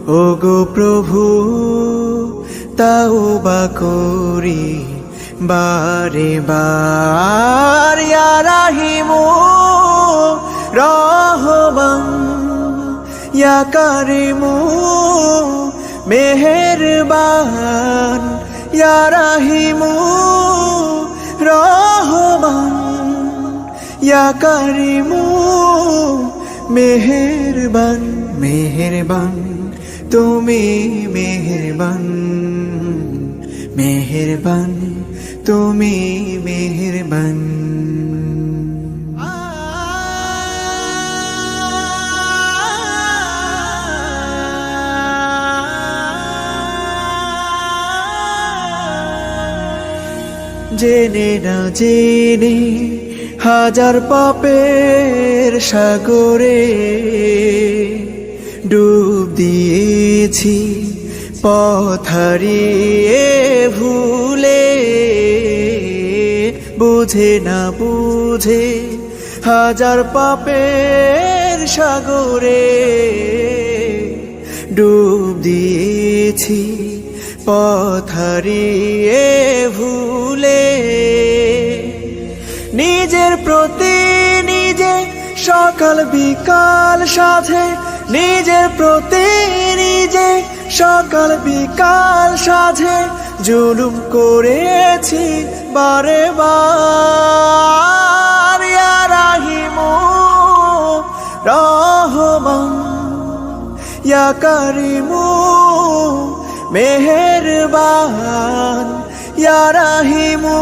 ওগো প্রভু তাওবা করি বারে বার, ইয়া রাহিমু রহমান, ইয়া কারিমু মেহেরবান, ইয়া রাহিমু রহমান, ইয়া কারিমু মেহেরবান। মেহেরবান তুমি মেহেরবান, মেহেরবান তুমি মেহেরবান। জেনে না জেনে হাজার পাপের সাগরে ডুব দিয়েছি, পথ হারিয়ে ভুলে। বুঝে না বুঝে হাজার পাপের সাগরে ডুব দিয়েছি, পথ হারিয়ে ভুলে। নিজের প্রতি নিজে সকাল বিকাল সাধে, নিজের প্রতি নিজে সকাল বিকাল সাধে জুলুম করেছি বারে বার। ইয়া রাহিমু রহমান, ইয়া কারিমু মেহেরবান, ইয়া রাহিমু